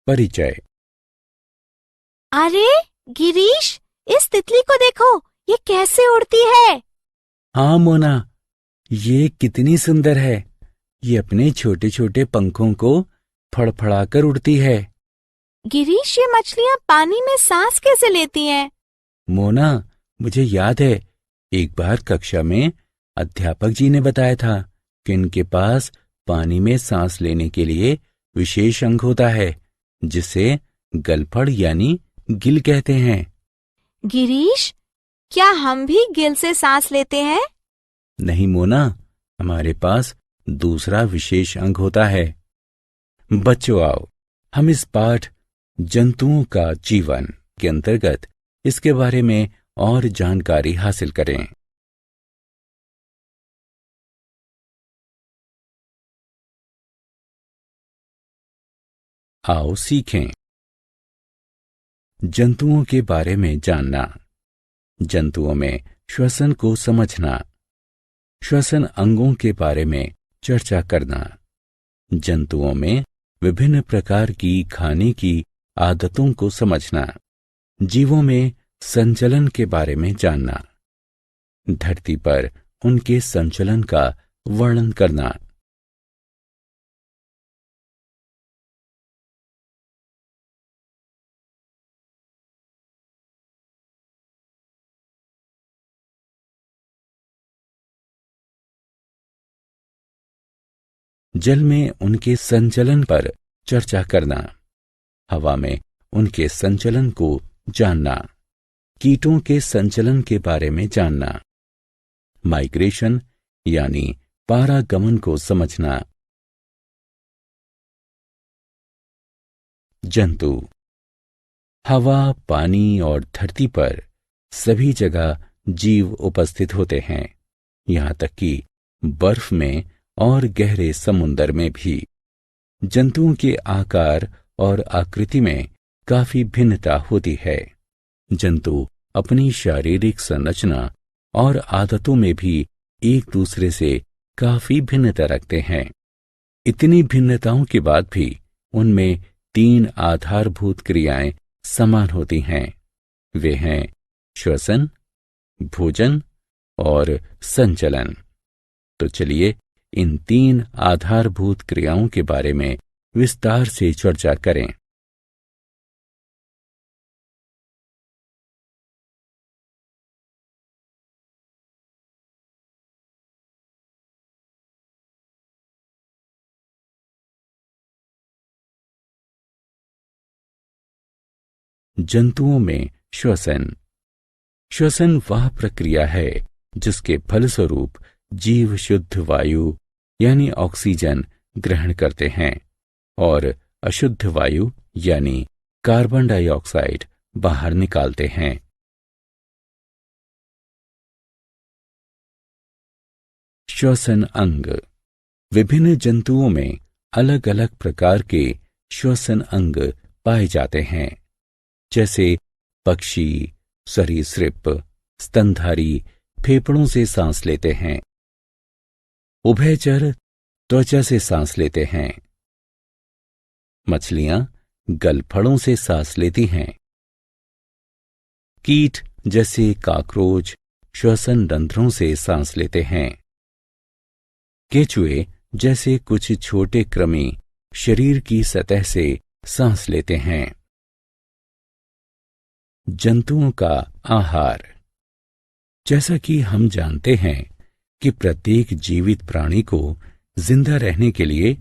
परिचय। अरे गिरीश, इस तितली को देखो, ये कैसे उड़ती है। हाँ मोना, ये कितनी सुंदर है। ये अपने छोटे छोटे पंखों को फड़फड़ाकर उड़ती है। गिरीश, ये मछलियाँ पानी में सांस कैसे लेती हैं? मोना, मुझे याद है, एक बार कक्षा में अध्यापक जी ने बताया था कि इनके पास पानी में सांस लेने के लिए विशेष अंग होता है, जिसे गलफड़ यानी गिल कहते हैं। गिरीश, क्या हम भी गिल से सांस लेते हैं? नहीं मोना, हमारे पास दूसरा विशेष अंग होता है। बच्चों आओ, हम इस पाठ जंतुओं का जीवन के अंतर्गत इसके बारे में और जानकारी हासिल करें। आओ सीखें। जंतुओं के बारे में जानना। जंतुओं में श्वसन को समझना। श्वसन अंगों के बारे में चर्चा करना। जंतुओं में विभिन्न प्रकार की खाने की आदतों को समझना। जीवों में संचलन के बारे में जानना। धरती पर उनके संचलन का वर्णन करना। जल में उनके संचलन पर चर्चा करना। हवा में उनके संचलन को जानना। कीटों के संचलन के बारे में जानना। माइग्रेशन यानी पारागमन को समझना। जंतु। हवा, पानी और धरती पर सभी जगह जीव उपस्थित होते हैं, यहां तक कि बर्फ में और गहरे समुद्र में भी। जंतुओं के आकार और आकृति में काफी भिन्नता होती है। जंतु अपनी शारीरिक संरचना और आदतों में भी एक दूसरे से काफी भिन्नता रखते हैं। इतनी भिन्नताओं के बाद भी उनमें 3 आधारभूत क्रियाएं समान होती हैं। वे हैं श्वसन, भोजन और संचलन। तो चलिए इन 3 आधारभूत क्रियाओं के बारे में विस्तार से चर्चा करें। जंतुओं में श्वसन। श्वसन वह प्रक्रिया है जिसके फलस्वरूप जीव शुद्ध वायु यानी ऑक्सीजन ग्रहण करते हैं और अशुद्ध वायु यानी कार्बन डाइऑक्साइड बाहर निकालते हैं। श्वसन अंग। विभिन्न जंतुओं में अलग अलग प्रकार के श्वसन अंग पाए जाते हैं, जैसे पक्षी, सरीसृप, स्तनधारी फेफड़ों से सांस लेते हैं। उभयचर त्वचा से सांस लेते हैं। मछलियां गलफड़ों से सांस लेती हैं। कीट जैसे काकरोच श्वसन रंध्रों से सांस लेते हैं। केचुए जैसे कुछ छोटे कृमि शरीर की सतह से सांस लेते हैं। जंतुओं का आहार। जैसा कि हम जानते हैं कि प्रत्येक जीवित प्राणी को जिंदा रहने के लिए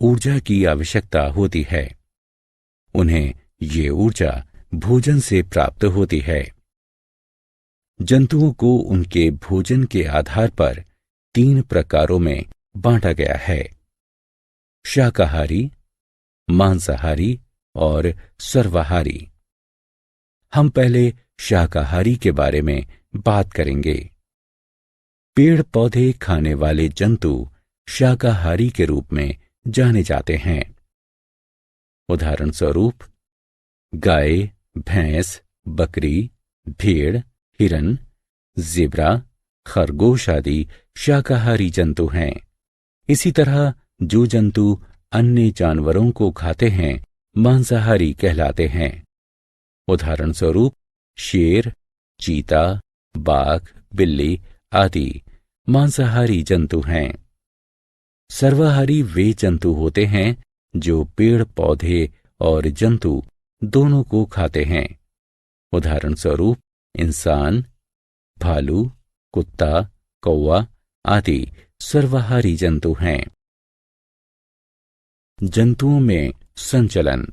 ऊर्जा की आवश्यकता होती है। उन्हें ये ऊर्जा भोजन से प्राप्त होती है। जंतुओं को उनके भोजन के आधार पर 3 प्रकारों में बांटा गया है: शाकाहारी, मांसाहारी और सर्वाहारी। हम पहले शाकाहारी के बारे में बात करेंगे। पेड़ पौधे खाने वाले जंतु शाकाहारी के रूप में जाने जाते हैं। उदाहरण स्वरूप गाय, भैंस, बकरी, भेड़, हिरन, ज़ेब्रा, खरगोश आदि शाकाहारी जंतु हैं। इसी तरह जो जंतु अन्य जानवरों को खाते हैं मांसाहारी कहलाते हैं। उदाहरण स्वरूप शेर, चीता, बाघ, बिल्ली आदि मांसाहारी जंतु हैं। सर्वाहारी वे जंतु होते हैं जो पेड़ पौधे और जंतु दोनों को खाते हैं। उदाहरण स्वरूप इंसान, भालू, कुत्ता, कौवा आदि सर्वाहारी जंतु हैं। जंतुओं में संचलन।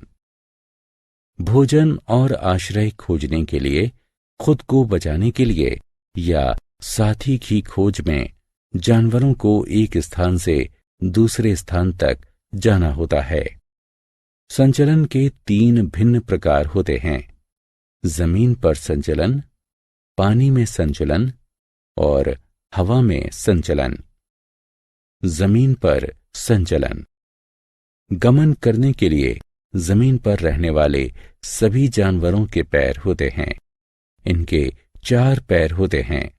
भोजन और आश्रय खोजने के लिए, खुद को बचाने के लिए या साथी की खोज में जानवरों को एक स्थान से दूसरे स्थान तक जाना होता है। संचलन के 3 भिन्न प्रकार होते हैं: जमीन पर संचलन, पानी में संचलन और हवा में संचलन। जमीन पर संचलन। गमन करने के लिए जमीन पर रहने वाले सभी जानवरों के पैर होते हैं। इनके 4 पैर होते हैं।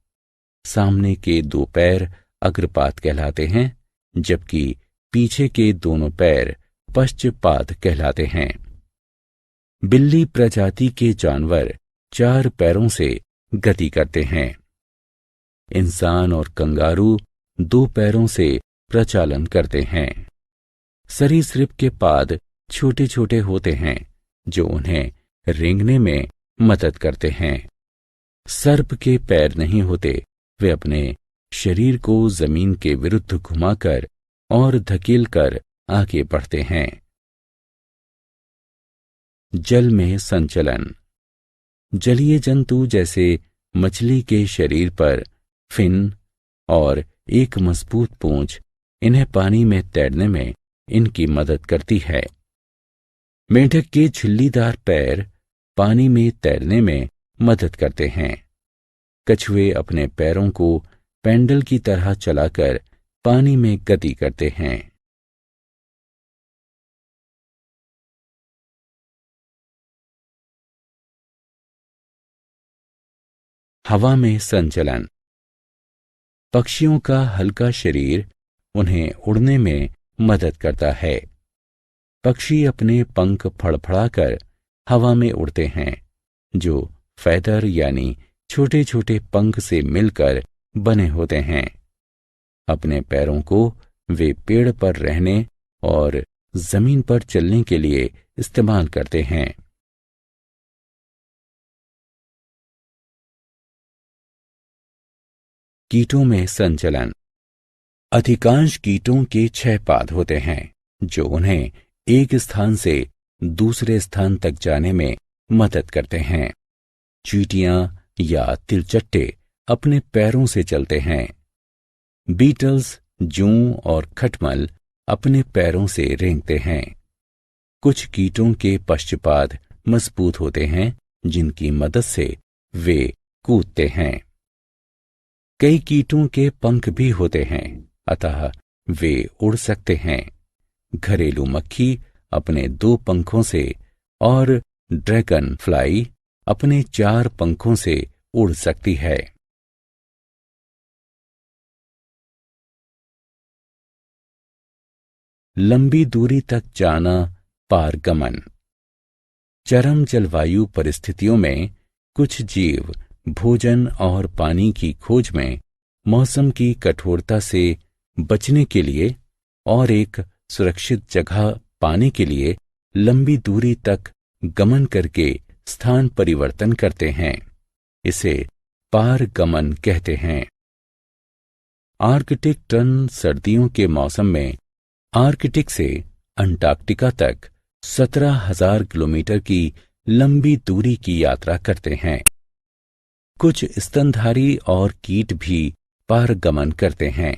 सामने के 2 पैर अग्रपाद कहलाते हैं, जबकि पीछे के दोनों पैर पश्चपाद कहलाते हैं। बिल्ली प्रजाति के जानवर 4 पैरों से गति करते हैं। इंसान और कंगारू 2 पैरों से प्रचालन करते हैं। सरीसृप के पाद छोटे छोटे होते हैं जो उन्हें रेंगने में मदद करते हैं। सर्प के पैर नहीं होते, वे अपने शरीर को जमीन के विरुद्ध घुमाकर और धकेलकर आगे बढ़ते हैं। जल में संचलन। जलीय जंतु जैसे मछली के शरीर पर फिन और एक मजबूत पूंछ इन्हें पानी में तैरने में इनकी मदद करती है। मेंढक के झिल्लीदार पैर पानी में तैरने में मदद करते हैं। कछुए अपने पैरों को पैडल की तरह चलाकर पानी में गति करते हैं। हवा में संचलन। पक्षियों का हल्का शरीर उन्हें उड़ने में मदद करता है। पक्षी अपने पंख फड़फड़ाकर हवा में उड़ते हैं, जो फैदर यानी छोटे छोटे पंख से मिलकर बने होते हैं। अपने पैरों को वे पेड़ पर रहने और जमीन पर चलने के लिए इस्तेमाल करते हैं। कीटों में संचलन। अधिकांश कीटों के 6 पाद होते हैं जो उन्हें एक स्थान से दूसरे स्थान तक जाने में मदद करते हैं। चींटियां या तिलचट्टे अपने पैरों से चलते हैं। बीटल्स, जूं और खटमल अपने पैरों से रेंगते हैं। कुछ कीटों के पश्चपाद मजबूत होते हैं, जिनकी मदद से वे कूदते हैं। कई कीटों के पंख भी होते हैं, अतः वे उड़ सकते हैं। घरेलू मक्खी अपने 2 पंखों से और ड्रैगन फ्लाई अपने 4 पंखों से उड़ सकती है। लंबी दूरी तक जाना, पारगमन। चरम जलवायु परिस्थितियों में कुछ जीव भोजन और पानी की खोज में मौसम की कठोरता से बचने के लिए और एक सुरक्षित जगह पाने के लिए लंबी दूरी तक गमन करके स्थान परिवर्तन करते हैं। इसे पारगमन कहते हैं। आर्कटिक टर्न सर्दियों के मौसम में आर्कटिक से अंटार्कटिका तक 17,000 किलोमीटर की लंबी दूरी की यात्रा करते हैं। कुछ स्तनधारी और कीट भी पारगमन करते हैं।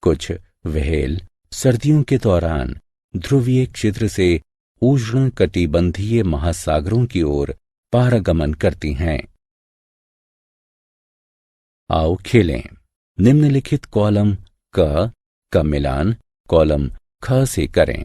कुछ व्हेल सर्दियों के दौरान ध्रुवीय क्षेत्र से उष्ण कटिबंधीय महासागरों की ओर पारगमन करती हैं। आओ खेलें। निम्नलिखित कॉलम क का मिलान कॉलम ख से करें।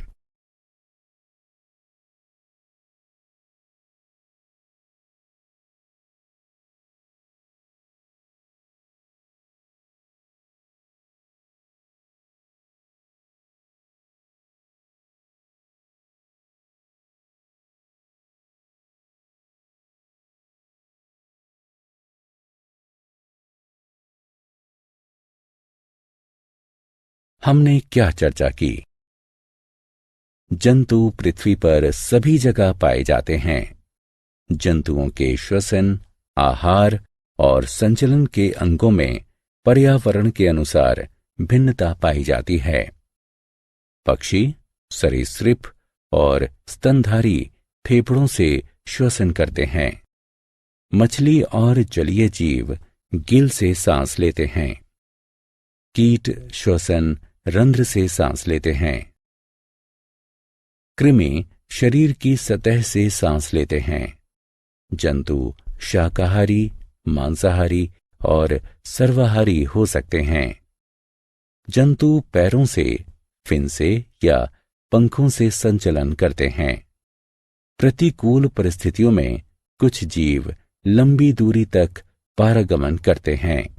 हमने क्या चर्चा की? जंतु पृथ्वी पर सभी जगह पाए जाते हैं। जंतुओं के श्वसन, आहार और संचलन के अंगों में पर्यावरण के अनुसार भिन्नता पाई जाती है। पक्षी, सरीसृप और स्तनधारी फेफड़ों से श्वसन करते हैं। मछली और जलीय जीव गिल से सांस लेते हैं। कीट श्वसन रंध्र से सांस लेते हैं। कृमि शरीर की सतह से सांस लेते हैं। जंतु शाकाहारी, मांसाहारी और सर्वाहारी हो सकते हैं। जंतु पैरों से, फिन से या पंखों से संचलन करते हैं। प्रतिकूल परिस्थितियों में कुछ जीव लंबी दूरी तक पारगमन करते हैं।